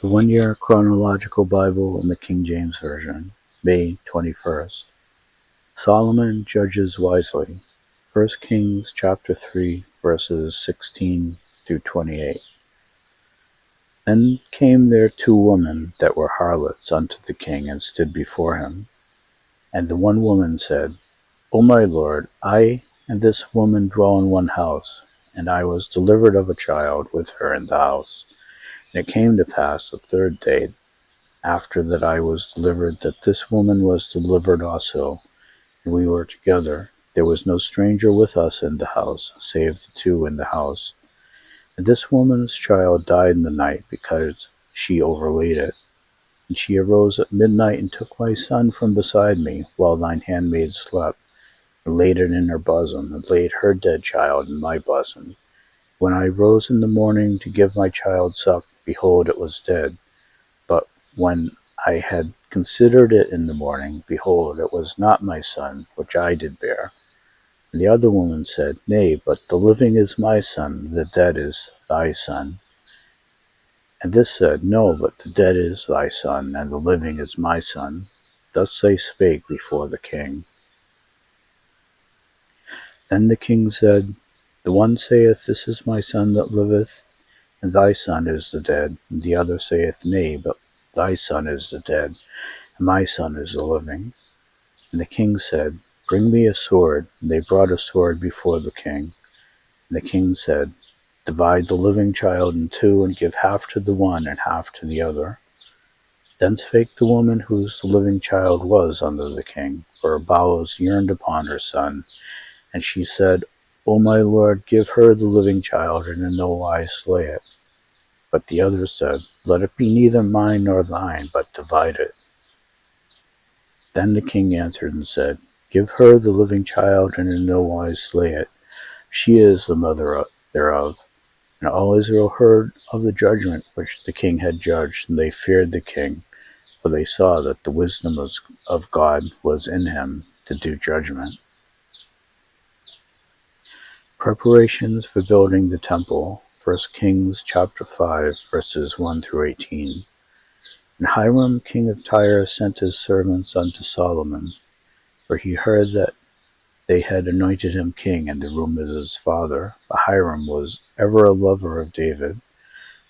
The 1-Year Chronological Bible in the King James Version, May 21st. Solomon judges wisely. 1 Kings chapter 3, verses 16 through 28. Then came there 2 women that were harlots unto the king, and stood before him. And the one woman said, O my lord, I and this woman dwell in one house, and I was delivered of a child with her in the house. And it came to pass the 3rd day after that I was delivered, that this woman was delivered also, and we were together. There was no stranger with us in the house, save the 2 in the house. And this woman's child died in the night, because she overlaid it. And she arose at midnight, and took my son from beside me, while thine handmaid slept, and laid it in her bosom, and laid her dead child in my bosom. When I rose in the morning to give my child suck, behold, it was dead. But when I had considered it in the morning, behold, it was not my son, which I did bear. And the other woman said, Nay, but the living is my son, the dead is thy son. And this said, No, but the dead is thy son, and the living is my son. Thus they spake before the king. Then the king said, The one saith, This is my son that liveth, and thy son is the dead. And the other saith, Nay, but thy son is the dead, and my son is the living. And the king said, Bring me a sword. And they brought a sword before the king. And the king said, Divide the living child in 2, and give half to the one and half to the other. Then spake the woman whose the living child was unto the king, for her bowels yearned upon her son. And she said, O my lord, give her the living child, and in no wise slay it. But the other said, Let it be neither mine nor thine, but divide it. Then the king answered and said, Give her the living child, and in no wise slay it. She is the mother thereof. And all Israel heard of the judgment which the king had judged, and they feared the king, for they saw that the wisdom of God was in him to do judgment. Preparations for building the temple. 1 Kings chapter 5, verses 1 through 18. And Hiram king of Tyre sent his servants unto Solomon, for he heard that they had anointed him king in the room of his father, for Hiram was ever a lover of David.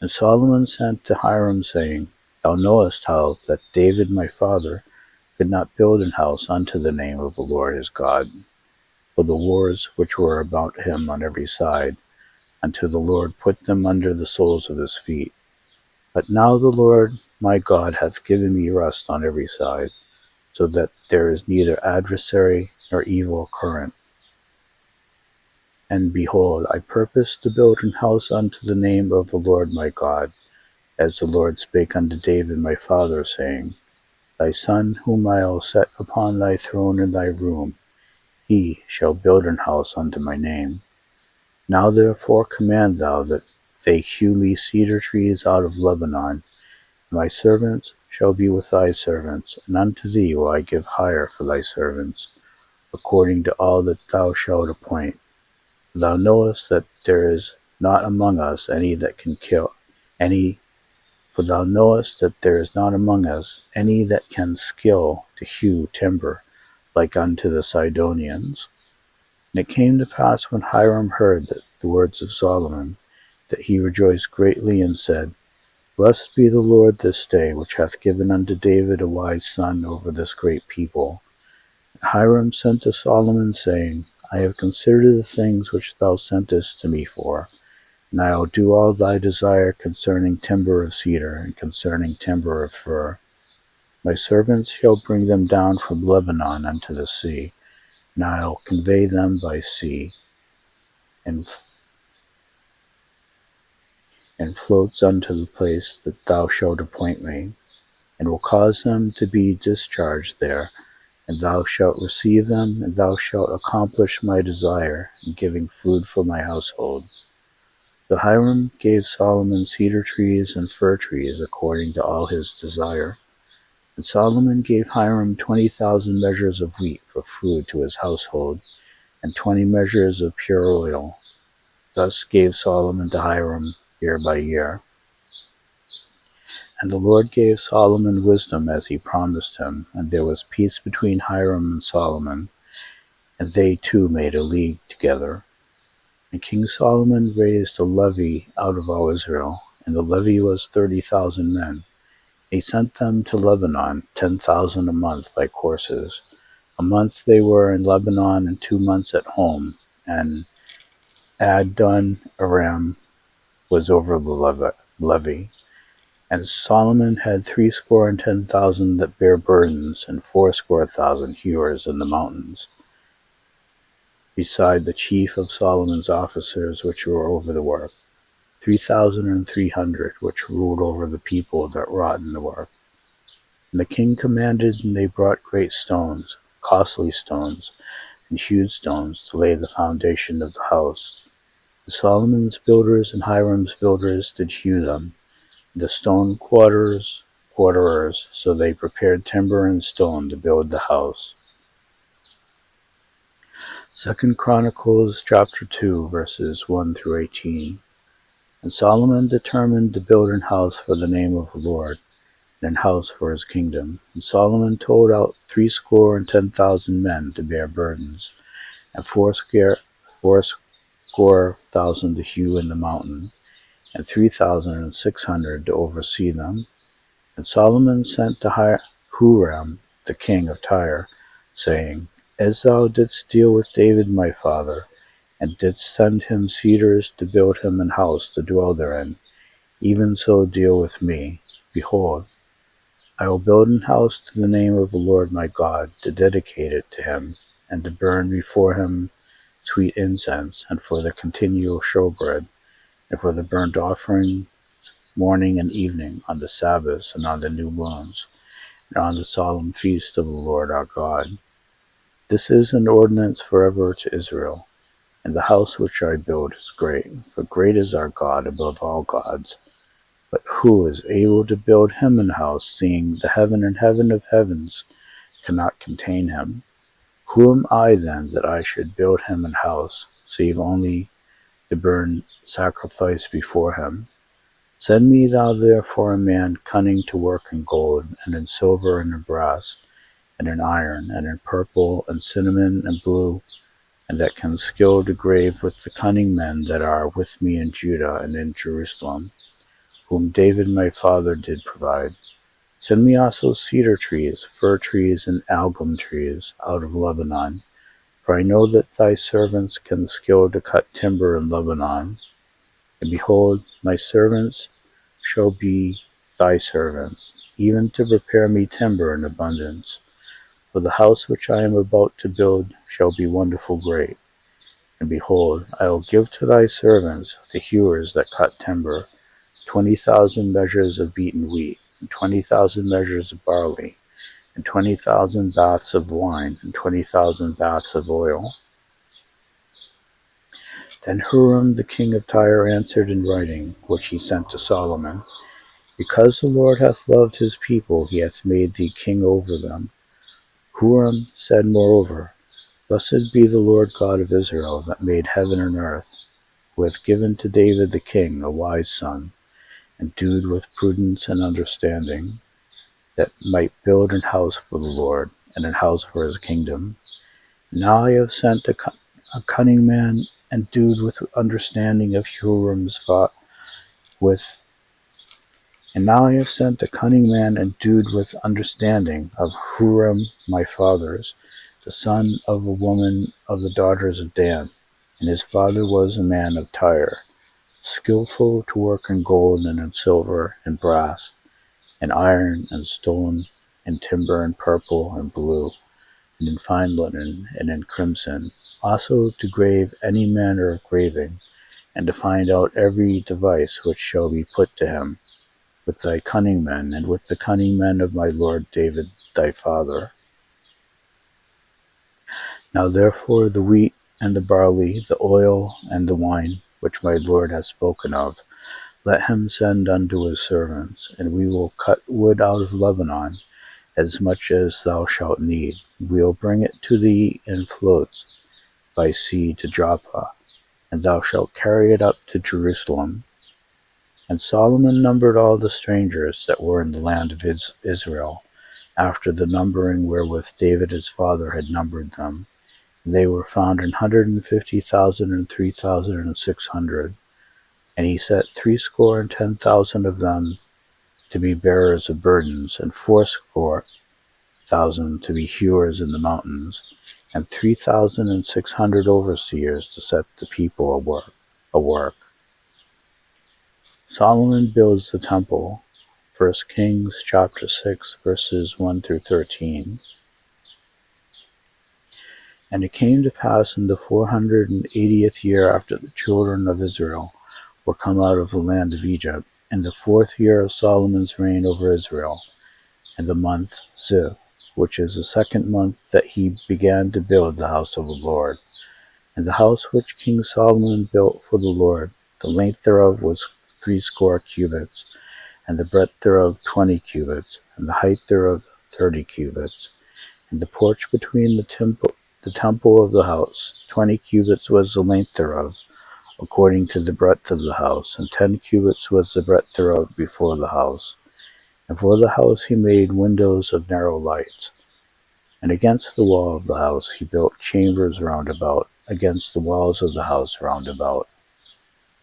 And Solomon sent to Hiram, saying, Thou knowest how that David my father could not build an house unto the name of the Lord his God, for the wars which were about him on every side, until the Lord put them under the soles of his feet. But now the Lord my God hath given me rest on every side, so that there is neither adversary nor evil current. And behold, I purpose to build an house unto the name of the Lord my God, as the Lord spake unto David my father, saying, Thy son whom I will set upon thy throne in thy room, he shall build an house unto my name. Now therefore command thou that they hew me cedar trees out of Lebanon. My servants shall be with thy servants, and unto thee will I give hire for thy servants, according to all that thou shalt appoint. Thou knowest that there is not among us any that can kill any, for thou knowest that there is not among us any that can skill to hew timber, like unto the Sidonians. And it came to pass when Hiram heard the words of Solomon, that he rejoiced greatly, and said, Blessed be the Lord this day, which hath given unto David a wise son over this great people. And Hiram sent to Solomon, saying, I have considered the things which thou sentest to me for, and I will do all thy desire concerning timber of cedar, and concerning timber of fir. My servants shall bring them down from Lebanon unto the sea, and I will convey them by sea, and floats unto the place that thou shalt appoint me, and will cause them to be discharged there, and thou shalt receive them, and thou shalt accomplish my desire in giving food for my household. So Hiram gave Solomon cedar trees and fir trees according to all his desire. And Solomon gave Hiram 20,000 measures of wheat for food to his household, and 20 measures of pure oil. Thus gave Solomon to Hiram year by year. And the Lord gave Solomon wisdom as he promised him, and there was peace between Hiram and Solomon, and they two made a league together. And King Solomon raised a levy out of all Israel, and the levy was 30,000 men. He sent them to Lebanon, 10,000 a month by courses. A month they were in Lebanon, and 2 months at home, and Adon Aram was over the levy. And Solomon had 310,000 that bare burdens, and 80,000 hewers in the mountains, beside the chief of Solomon's officers which were over the work, 3,300 which ruled over the people that wrought in the work. And the king commanded, and they brought great stones, costly stones, and hewed stones, to lay the foundation of the house. And Solomon's builders and Hiram's builders did hew them, the stone quarterers, so they prepared timber and stone to build the house. 2 Chronicles chapter 2, verses 1 through 18. And Solomon determined to build an house for the name of the Lord, and an house for his kingdom. And Solomon told out 310,000 men to bear burdens, and 80,000 to hew in the mountain, and 3,600 to oversee them. And Solomon sent to Huram, the king of Tyre, saying, As thou didst deal with David my father, and didst send him cedars to build him an house to dwell therein, even so deal with me. Behold, I will build an house to the name of the Lord my God, to dedicate it to him, and to burn before him sweet incense, and for the continual showbread, and for the burnt offering morning and evening, on the Sabbaths and on the new moons, and on the solemn feast of the Lord our God. This is an ordinance forever to Israel. And the house which I build is great, for great is our God above all gods. But who is able to build him an house, seeing the heaven and heaven of heavens cannot contain him? Who am I then, that I should build him an house, save only to burn sacrifice before him? Send me thou therefore a man cunning to work in gold, and in silver, and in brass, and in iron, and in purple, and cinnamon, and blue, and that can skill to grave with the cunning men that are with me in Judah and in Jerusalem, whom David my father did provide. Send me also cedar trees, fir trees, and algum trees out of Lebanon, for I know that thy servants can skill to cut timber in Lebanon. And behold, my servants shall be thy servants, even to prepare me timber in abundance. For the house which I am about to build shall be wonderful great. And behold, I will give to thy servants, the hewers that cut timber, 20,000 measures of beaten wheat, and 20,000 measures of barley, and 20,000 baths of wine, and 20,000 baths of oil. Then Huram the king of Tyre answered in writing, which he sent to Solomon, Because the Lord hath loved his people, he hath made thee king over them. Huram said moreover, Blessed be the Lord God of Israel, that made heaven and earth, who hath given to David the king a wise son, endued with prudence and understanding, that might build an house for the Lord, and an house for his kingdom. Now I have sent a cunning man, endued with understanding of Huram my father's, the son of a woman of the daughters of Dan. And his father was a man of Tyre, skillful to work in gold, and in silver, and brass, and iron, and stone, and timber, and purple, and blue, and in fine linen, and in crimson, also to grave any manner of graving, and to find out every device which shall be put to him, with thy cunning men, and with the cunning men of my lord David thy father. Now therefore the wheat, and the barley, the oil, and the wine, which my lord hath spoken of, let him send unto his servants, and we will cut wood out of Lebanon, as much as thou shalt need. We will bring it to thee in floats by sea to Joppa, and thou shalt carry it up to Jerusalem. And Solomon numbered all the strangers that were in the land of Israel, after the numbering wherewith David his father had numbered them. They were found 150,000 and 3,600. And he set 70,000 of them to be bearers of burdens, and 80,000 to be hewers in the mountains, and 3,600 overseers to set the people a work. Solomon builds the temple. 1 Kings chapter 6, verses 1 through 13. And it came to pass in the 480th year after the children of Israel were come out of the land of Egypt, in the 4th year of Solomon's reign over Israel, in the month Ziv, which is the 2nd month, that he began to build the house of the Lord. And the house which King Solomon built for the Lord, the length thereof was 80 cubits, and the breadth thereof 20 cubits, and the height thereof 30 cubits. And the porch between the temple of the house, 20 cubits was the length thereof, according to the breadth of the house, and 10 cubits was the breadth thereof before the house. And for the house he made windows of narrow lights. And against the wall of the house he built chambers round about, against the walls of the house round about,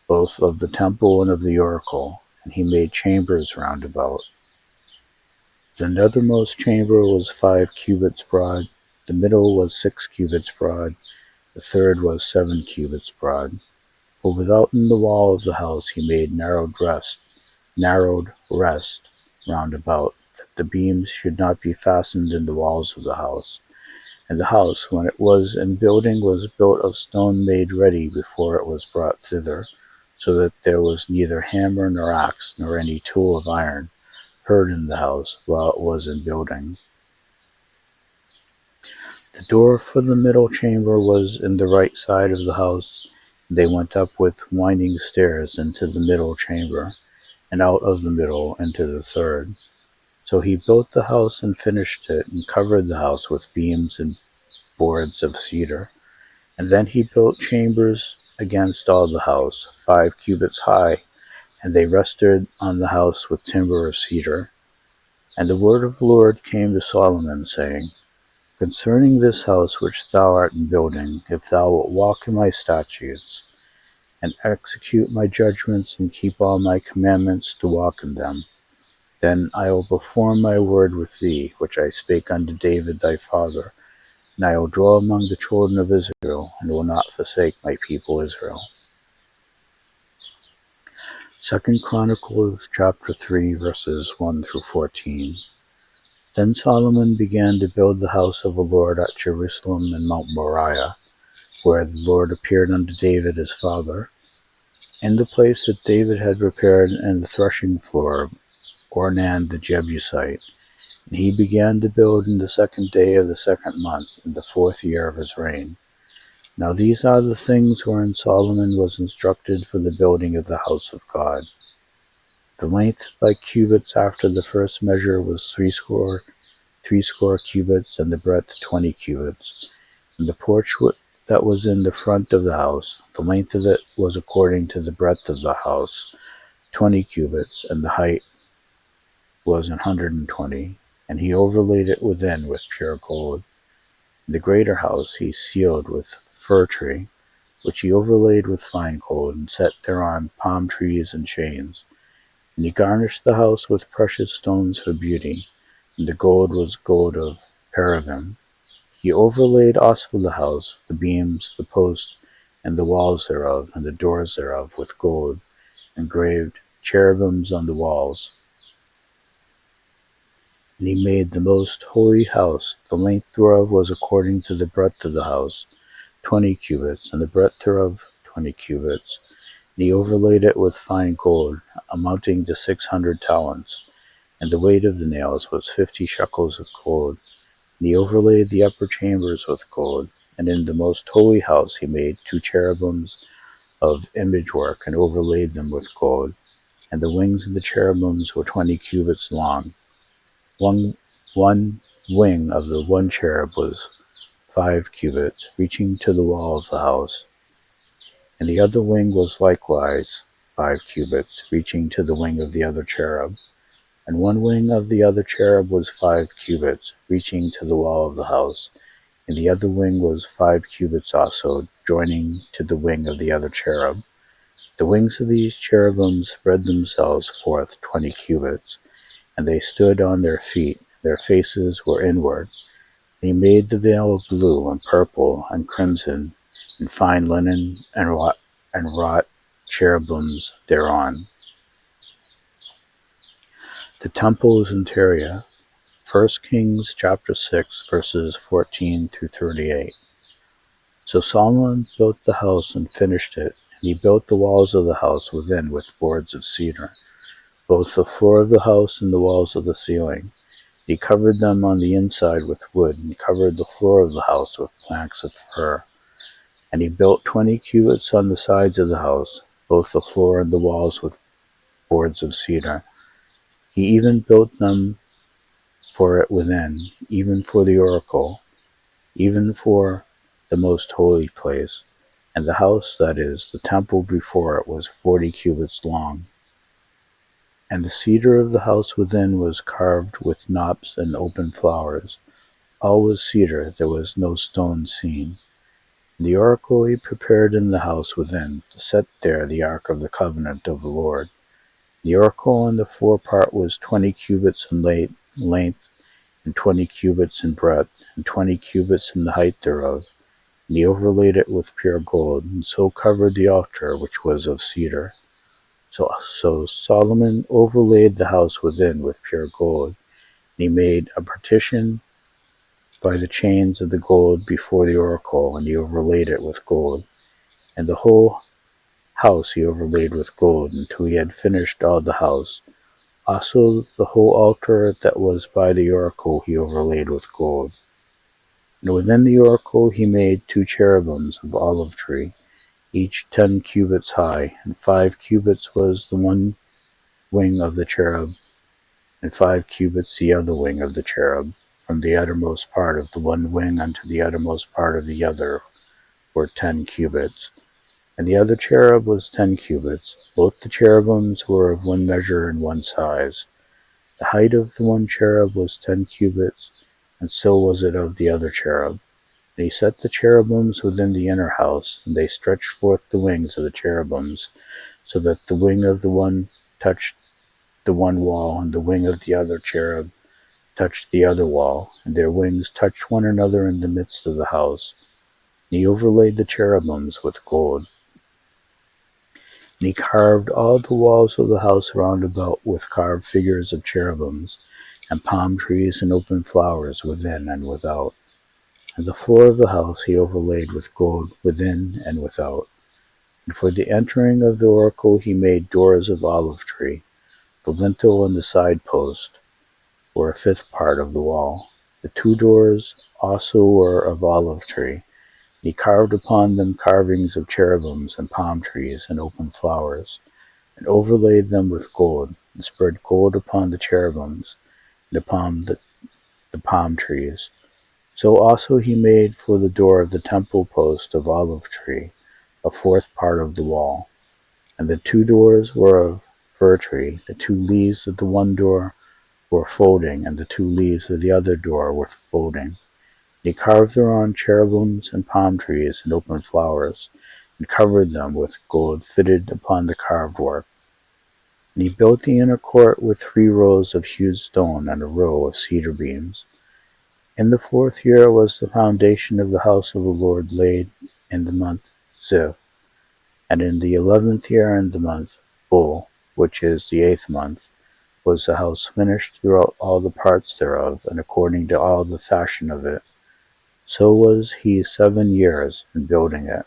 both of the temple and of the oracle, and he made chambers round about. The nethermost chamber was 5 cubits broad, the middle was 6 cubits broad, the third was 7 cubits broad. For without in the wall of the house he made narrowed rest round about, that the beams should not be fastened in the walls of the house. And the house, when it was in building, was built of stone made ready before it was brought thither, so that there was neither hammer nor axe nor any tool of iron heard in the house while it was in building. The door for the middle chamber was in the right side of the house, and they went up with winding stairs into the middle chamber, and out of the middle into the third. So he built the house and finished it, and covered the house with beams and boards of cedar. And then he built chambers against all the house, 5 cubits high, and they rested on the house with timber of cedar. And the word of the Lord came to Solomon, saying, Concerning this house which thou art in building, if thou wilt walk in my statutes, and execute my judgments, and keep all my commandments to walk in them, then I will perform my word with thee, which I spake unto David thy father, and I will dwell among the children of Israel, and will not forsake my people Israel. 2 Chronicles chapter 3, verses 1 through 14. Then Solomon began to build the house of the Lord at Jerusalem and Mount Moriah, where the Lord appeared unto David his father, in the place that David had prepared in the threshing floor of Ornan the Jebusite. And he began to build in the 2nd day of the 2nd month, in the 4th year of his reign. Now these are the things wherein Solomon was instructed for the building of the house of God. The length by cubits after the first measure was threescore cubits, and the breadth 20 cubits. And the porch that was in the front of the house, the length of it was according to the breadth of the house, 20 cubits, and the height was 120. And he overlaid it within with pure gold. The greater house he sealed with fir tree, which he overlaid with fine gold, and set thereon palm trees and chains. And he garnished the house with precious stones for beauty, and the gold was gold of Parvim. He overlaid also the house, the beams, the posts, and the walls thereof, and the doors thereof with gold, and graved cherubims on the walls. And he made the most holy house. The length thereof was according to the breadth of the house, 20 cubits, and the breadth thereof 20 cubits. And he overlaid it with fine gold, amounting to 600 talents, and the weight of the nails was 50 shekels of gold. And he overlaid the upper chambers with gold. And in the most holy house he made 2 cherubims of image work, and overlaid them with gold. And the wings of the cherubims were 20 cubits long. One wing of the one cherub was 5 cubits, reaching to the wall of the house. And the other wing was likewise 5 cubits, reaching to the wing of the other cherub. And one wing of the other cherub was 5 cubits, reaching to the wall of the house, and the other wing was 5 cubits also, joining to the wing of the other cherub. The wings of these cherubims spread themselves forth 20 cubits, and they stood on their feet, their faces were inward. And he made the veil of blue and purple and crimson, and fine linen, and wrought cherubims thereon. The temple's interior. 1 Kings chapter 6, verses 14 through 38. So Solomon built the house and finished it, and he built the walls of the house within with boards of cedar, both the floor of the house and the walls of the ceiling. He covered them on the inside with wood, and covered the floor of the house with planks of fir. And he built 20 cubits on the sides of the house, both the floor and the walls with boards of cedar. He even built them for it within, even for the oracle, even for the most holy place. And the house, that is, the temple before it, was 40 cubits long. And the cedar of the house within was carved with knops and open flowers. All was cedar, there was no stone seen. And the oracle he prepared in the house within, to set there the ark of the covenant of the Lord. The oracle in the forepart was 20 cubits in length, and 20 cubits in breadth, and 20 cubits in the height thereof. And he overlaid it with pure gold, and so covered the altar, which was of cedar. So Solomon overlaid the house within with pure gold, and he made a partition by the chains of the gold before the oracle, and he overlaid it with gold. And the whole house he overlaid with gold, until he had finished all the house. Also the whole altar that was by the oracle he overlaid with gold. And within the oracle he made 2 cherubims of olive tree, each 10 cubits high, and 5 cubits was the one wing of the cherub, and 5 cubits the other wing of the cherub. From the uttermost part of the one wing unto the uttermost part of the other were 10 cubits. And the other cherub was 10 cubits. Both the cherubims were of one measure and one size. The height of the one cherub was 10 cubits, and so was it of the other cherub. And he set the cherubims within the inner house, and they stretched forth the wings of the cherubims, so that the wing of the one touched the one wall, and the wing of the other cherub touched the other wall, and their wings touched one another in the midst of the house. And he overlaid the cherubims with gold. And he carved all the walls of the house round about with carved figures of cherubims, and palm trees and open flowers within and without. And the floor of the house he overlaid with gold within and without. And for the entering of the oracle he made doors of olive tree. The lintel and the side post were a 5th part of the wall. The 2 doors also were of olive tree. He carved upon them carvings of cherubims and palm trees and open flowers, and overlaid them with gold, and spread gold upon the cherubims and upon the palm trees. So also he made for the door of the temple post of olive tree, a 4th part of the wall. And the 2 doors were of fir tree. The 2 leaves of the one door were folding, and the 2 leaves of the other door were folding. And he carved thereon cherubims and palm trees and open flowers, and covered them with gold fitted upon the carved work. And he built the inner court with 3 rows of hewed stone and a row of cedar beams. In the 4th year was the foundation of the house of the Lord laid in the month Ziph, and in the 11th year in the month Bul, which is the 8th month, was the house finished throughout all the parts thereof, and according to all the fashion of it. So was he 7 years in building it.